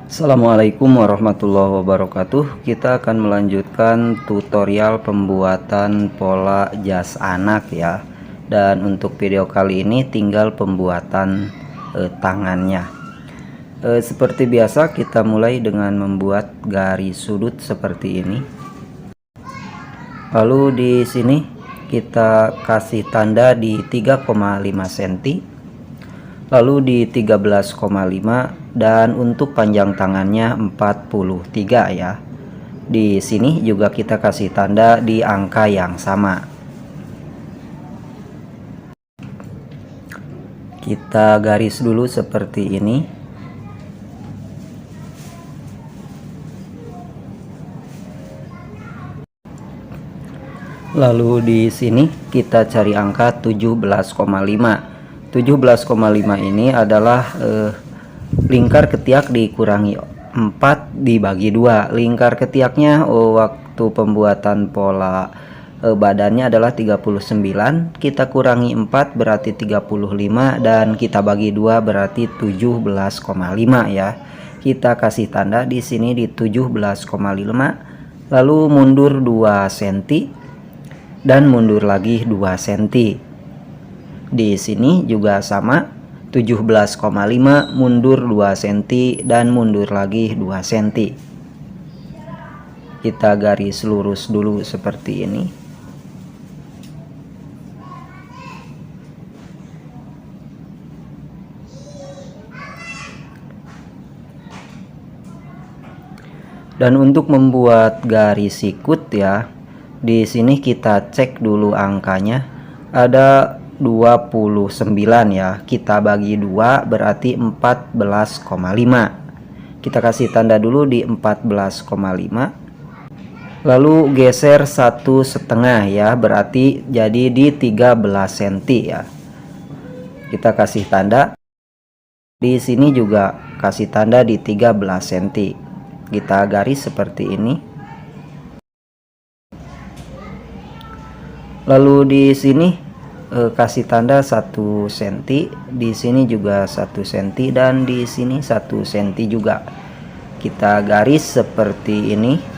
Assalamualaikum warahmatullahi wabarakatuh. Kita akan melanjutkan tutorial pembuatan pola jas anak ya. Dan untuk video kali ini tinggal pembuatan tangannya. Seperti biasa kita mulai dengan membuat garis sudut seperti ini. Lalu di sini kita kasih tanda di 3,5 cm. Lalu di 13,5 dan untuk panjang tangannya 43 ya. Di sini juga kita kasih tanda di angka yang sama. Kita garis dulu seperti ini. Lalu di sini kita cari angka 17,5. 17,5 ini adalah lingkar ketiak dikurangi 4 dibagi 2. Lingkar ketiaknya waktu pembuatan pola badannya adalah 39, kita kurangi 4 berarti 35 dan kita bagi 2 berarti 17,5 ya. Kita kasih tanda di sini di 17,5, lalu mundur 2 cm dan mundur lagi 2 cm. Di sini juga sama, 17,5 mundur 2 cm dan mundur lagi 2 cm. Kita garis lurus dulu seperti ini. Dan untuk membuat garis sikut ya, di sini kita cek dulu angkanya ada 29 ya. Kita bagi 2 berarti 14,5. Kita kasih tanda dulu di 14,5. Lalu geser 1,5 ya, berarti jadi di 13 cm ya. Kita kasih tanda. Di sini juga kasih tanda di 13 cm. Kita garis seperti ini. Lalu di sini kasih tanda 1 cm, di sini juga 1 cm dan di sini 1 cm juga. Kita garis seperti ini.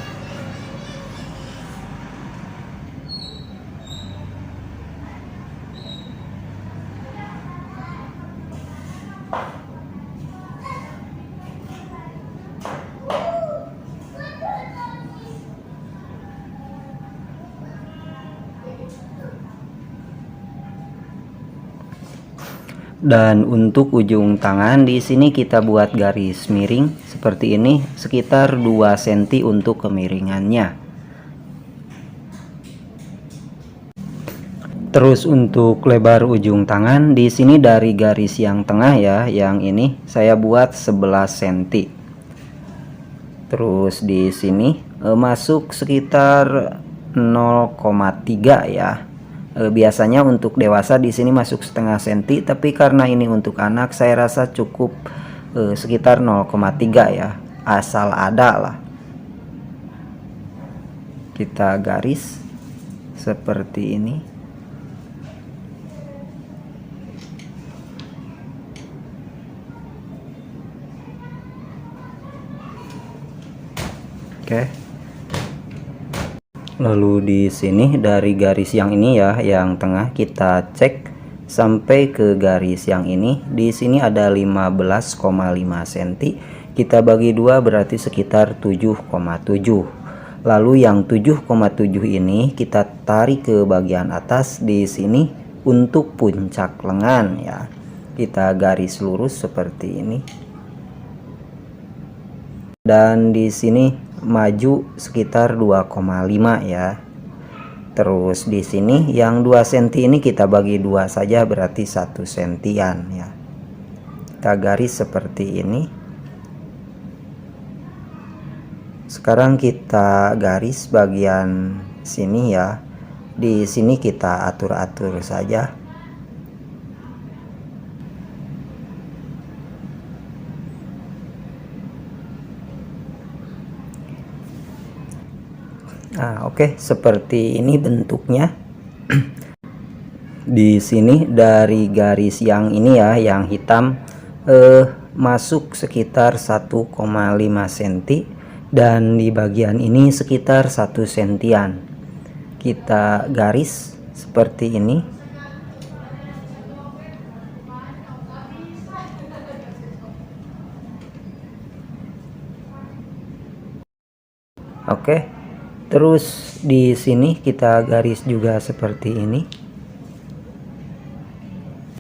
Dan untuk ujung tangan di sini kita buat garis miring seperti ini sekitar 2 cm untuk kemiringannya. Terus untuk lebar ujung tangan di sini dari garis yang tengah ya, yang ini saya buat 11 cm. Terus di sini masuk sekitar 0,3 ya. Biasanya untuk dewasa di sini masuk setengah senti, tapi karena ini untuk anak saya rasa cukup sekitar 0,3 ya, asal ada lah. Kita garis seperti ini. Oke. Lalu di sini dari garis yang ini ya, yang tengah kita cek sampai ke garis yang ini. Di sini ada 15,5 cm. Kita bagi 2 berarti sekitar 7,7. Lalu yang 7,7 ini kita tarik ke bagian atas di sini untuk puncak lengan ya. Kita garis lurus seperti ini. Dan di sini maju sekitar 2,5 ya. Terus di sini yang 2 cm ini kita bagi 2 saja berarti 1 sentian ya. Kita garis seperti ini. Sekarang kita garis bagian sini ya. Di sini kita atur-atur saja. Nah, oke, seperti ini bentuknya. Di sini dari garis yang ini ya, yang hitam masuk sekitar 1,5 cm dan di bagian ini sekitar 1 sentian. Kita garis seperti ini. Oke, terus di sini kita garis juga seperti ini.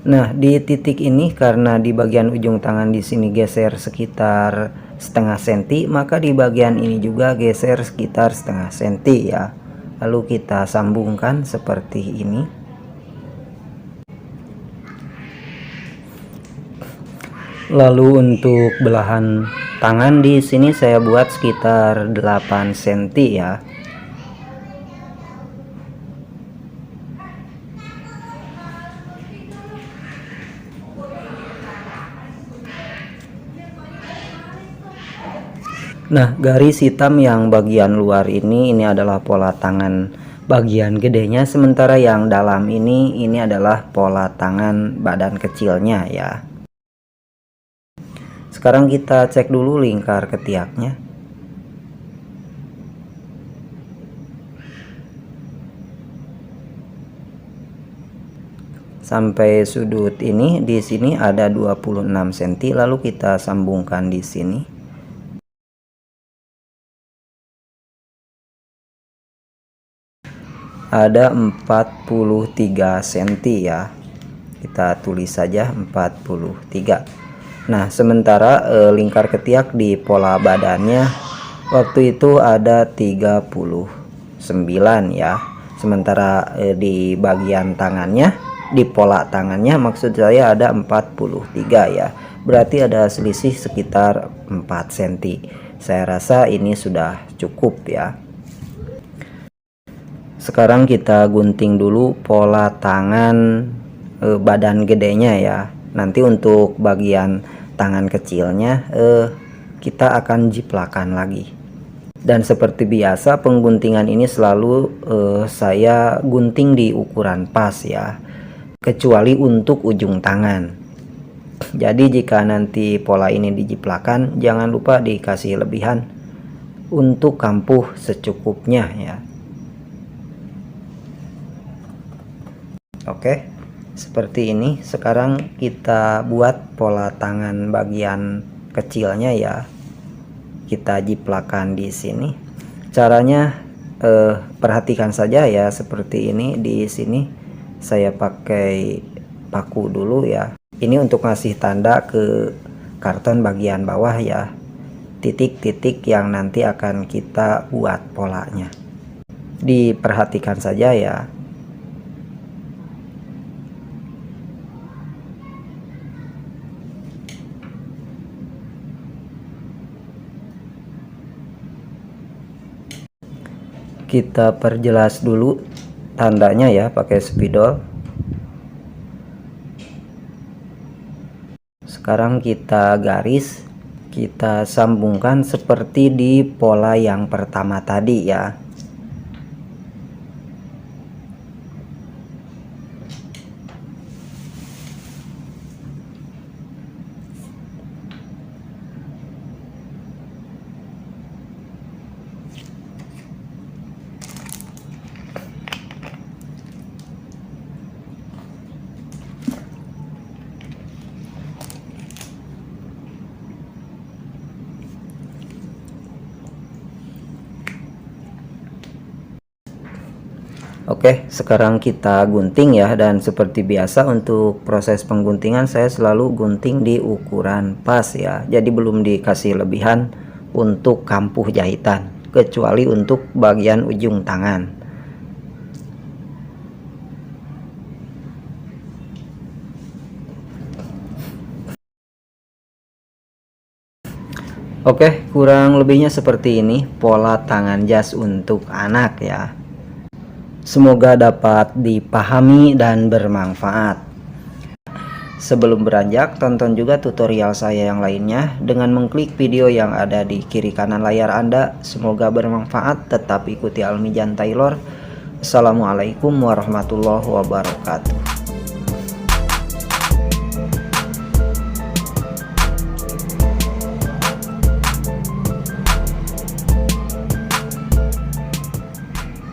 Nah, di titik ini karena di bagian ujung tangan di sini geser sekitar setengah senti, maka di bagian ini juga geser sekitar setengah senti ya. Lalu kita sambungkan seperti ini. Lalu untuk belahan tangan di sini saya buat sekitar 8 cm ya. Nah, garis hitam yang bagian luar ini adalah pola tangan bagian gedenya, sementara yang dalam ini adalah pola tangan badan kecilnya ya. Sekarang kita cek dulu lingkar ketiaknya. Sampai sudut ini, di sini ada 26 cm, lalu kita sambungkan di sini. Ada 43 cm ya. Kita tulis saja 43. Nah, sementara lingkar ketiak di pola badannya waktu itu ada 39 ya. Sementara di bagian tangannya, di pola tangannya maksud saya ada 43 ya. Berarti ada selisih sekitar 4 cm. Saya rasa ini sudah cukup ya. Sekarang kita gunting dulu pola tangan badan gedenya ya. Nanti untuk bagian tangan kecilnya kita akan jiplakan lagi. Dan seperti biasa pengguntingan ini selalu saya gunting di ukuran pas ya, kecuali untuk ujung tangan. Jadi jika nanti pola ini dijiplakan, jangan lupa dikasih lebihan untuk kampuh secukupnya ya. Oke, seperti ini. Sekarang kita buat pola tangan bagian kecilnya ya. Kita jiplakan di sini. Caranya perhatikan saja ya, seperti ini. Di sini saya pakai paku dulu ya. Ini untuk ngasih tanda ke karton bagian bawah ya, titik-titik yang nanti akan kita buat polanya. Diperhatikan saja ya. Kita perjelas dulu tandanya ya pakai spidol. Sekarang kita garis, kita sambungkan seperti di pola yang pertama tadi ya. Oke, sekarang kita gunting ya, dan seperti biasa untuk proses pengguntingan saya selalu gunting di ukuran pas ya. Jadi belum dikasih lebihan untuk kampuh jahitan, kecuali untuk bagian ujung tangan. Oke, kurang lebihnya seperti ini pola tangan jas untuk anak ya. Semoga dapat dipahami dan bermanfaat. Sebelum beranjak, tonton juga tutorial saya yang lainnya dengan mengklik video yang ada di kiri kanan layar Anda. Semoga bermanfaat. Tetap ikuti Almijan Taylor. Assalamualaikum warahmatullahi wabarakatuh.